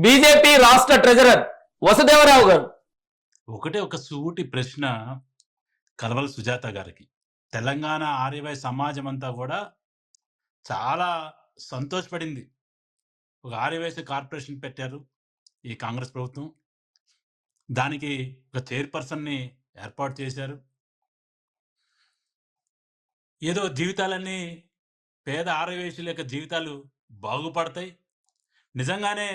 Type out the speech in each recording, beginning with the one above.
BJP రాష్ట్ర treasurer వసుదేవరావు గారు. ఒకటే ఒక సూటి ప్రశ్న కలవల సుజాత గారికి. తెలంగాణ ఆర్యవై సమాజం అంతా కూడా చాలా సంతోషపడింది. ఒక ఆర్యవైశ్య కార్పొరేషన్ పెట్టారు ఈ కాంగ్రెస్ ప్రభుత్వం. దానికి ఒక చైర్పర్సన్‌ని ఏర్పాటు చేశారు. ఏదో జీవితాలన్నీ పేద ఆర్యవైశ్యుల యొక్క జీవితాలు బాగుపడతాయి. నిజంగానే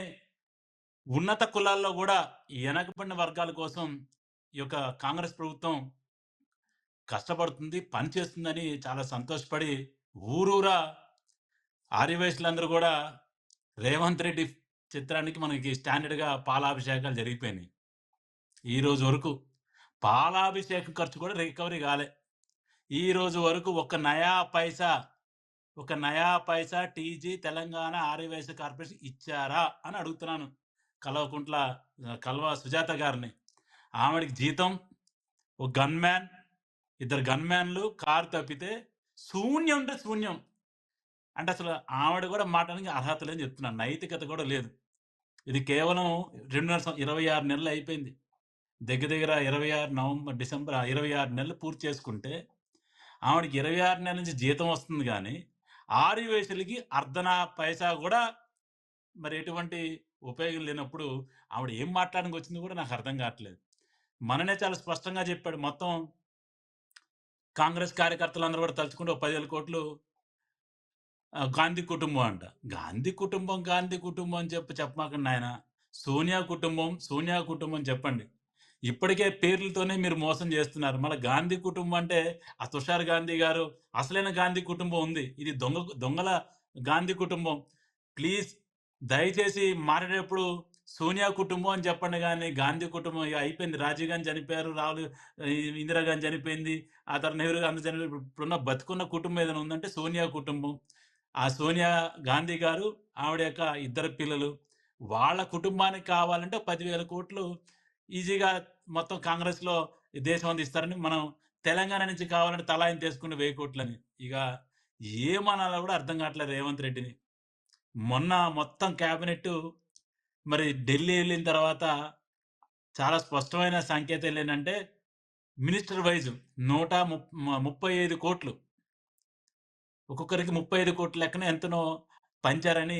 ఉన్నత కులాల్లో కూడా ఈ వెనకబడిన వర్గాల కోసం ఈ యొక్క కాంగ్రెస్ ప్రభుత్వం కష్టపడుతుంది, పనిచేస్తుందని చాలా సంతోషపడి ఊరూరా ఆర్యవైశ్యులందరూ కూడా రేవంత్ రెడ్డి చిత్రానికి మనకి స్టాండర్డ్‌గా పాలాభిషేకాలు జరిగిపోయినాయి. ఈ రోజు వరకు పాలాభిషేకం ఖర్చు కూడా రికవరీ కాలే. ఈ రోజు వరకు ఒక నయా పైసా టీజీ తెలంగాణ ఆర్యవైశ్య కార్పొరేషన్ ఇచ్చారా అని అడుగుతున్నాను కల్వ సుజాత గారిని. ఆవిడకి జీతం, ఒక గన్‌మ్యాన్, ఇద్దరు గన్‌మ్యాన్‌లు, కారు తప్పితే శూన్యం అంటే శూన్యం. అంటే అసలు ఆవిడ కూడా మాట్లాడడానికి అర్హత లేదని చెప్తున్నాను. నైతికత కూడా లేదు. ఇది కేవలం 26 నెలలు అయిపోయింది. దగ్గర 26 నవంబర్, డిసెంబర్ 26 నెలలు పూర్తి చేసుకుంటే ఆవిడకి 26 నెలల నుంచి జీతం వస్తుంది గానీ, ఆర్యవైశ్యులకి అర్ధనా పైసా కూడా మరి ఎటువంటి ఉపయోగం లేనప్పుడు ఆవిడ ఏం మాట్లాడడానికి వచ్చిందో కూడా నాకు అర్థం కావట్లేదు. మొన్ననే చాలా స్పష్టంగా చెప్పాడు. మొత్తం కాంగ్రెస్ కార్యకర్తలందరూ కూడా తలుచుకుంటే ఒక 10,000 కోట్లు గాంధీ కుటుంబం అంట. గాంధీ కుటుంబం అని చెప్పమాకండి నాయన. సోనియా కుటుంబం చెప్పండి. ఇప్పటికే పేర్లతోనే మీరు మోసం చేస్తున్నారు. మళ్ళా గాంధీ కుటుంబం అంటే ఆ తుషార్ గాంధీ గారు అసలైన గాంధీ కుటుంబం ఉంది. ఇది దొంగల గాంధీ కుటుంబం. ప్లీజ్ దయచేసి మాట్లాడేటప్పుడు సోనియా కుటుంబం అని చెప్పండి గానీ, గాంధీ కుటుంబం ఇక అయిపోయింది. రాజీవ్ గాంధీ చనిపోయారు, ఇందిరాగాంధీ చనిపోయింది, ఆ తర్వాత నెహ్రూ గాంధీ చనిపోయారు. ఇప్పుడున్న బతికున్న కుటుంబం ఏదైనా ఉందంటే సోనియా కుటుంబం. ఆ సోనియా గాంధీ గారు, ఆవిడ యొక్క ఇద్దరు పిల్లలు, వాళ్ళ కుటుంబానికి కావాలంటే 10,000 కోట్లు ఈజీగా మొత్తం కాంగ్రెస్‌లో ఈ దేశం అంతా ఇస్తారని, మనం తెలంగాణ నుంచి కావాలంటే తలా ఇంత తీసుకుని 1000 కోట్లని. ఇక ఏమనాలో కూడా అర్థం కావట్లేదు రేవంత్ రెడ్డిని. మొన్న మొత్తం క్యాబినెట్ మరి ఢిల్లీ వెళ్ళిన తర్వాత చాలా స్పష్టమైన సంకేతాలు ఏంటంటే, మినిస్టర్ వైజ్ 35 కోట్లు, ఒక్కొక్కరికి 35 కోట్ల లెక్కన ఎంతనో పంచారని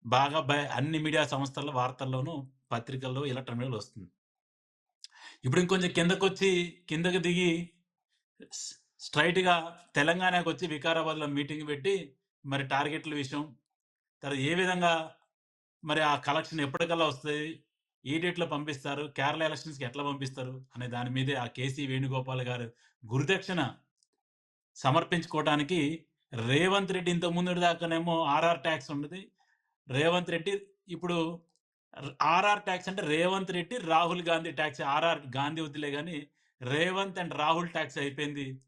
బాగా అన్ని మీడియా సంస్థల్లో, వార్తల్లోనూ, పత్రికల్లో, ఎలక్ట్రానిక్ మీడియాలో వస్తుంది. ఇప్పుడు ఇంకొంచెం కిందకి దిగి స్ట్రైట్‌గా తెలంగాణకు వచ్చి వికారాబాద్‌లో మీటింగ్ పెట్టి మరి టార్గెట్ల విషయం, తర్వాత ఏ విధంగా మరి ఆ కలెక్షన్ ఎప్పటికల్లా వస్తది, ఏ డేట్‌లో పంపిస్తారు, కేరళ ఎలక్షన్స్‌కి ఎట్లా పంపిస్తారు అనే దాని మీదే ఆ కేసీ వేణుగోపాల్ గారు గురుదక్షిణ సమర్పించుకోవడానికి రేవంత్ రెడ్డి ఇంతకు ముందు దాకానేమో ఆర్ఆర్ ట్యాక్స్ ఉన్నది. రేవంత్ రెడ్డి ఇప్పుడు ఆర్ఆర్ ట్యాక్స్ అంటే రేవంత్ రెడ్డి, రాహుల్ గాంధీ ట్యాక్స్. ఆర్ఆర్ గాంధీ వద్దులే గాని రేవంత్ అండ్ రాహుల్ ట్యాక్స్ అయిపోయింది.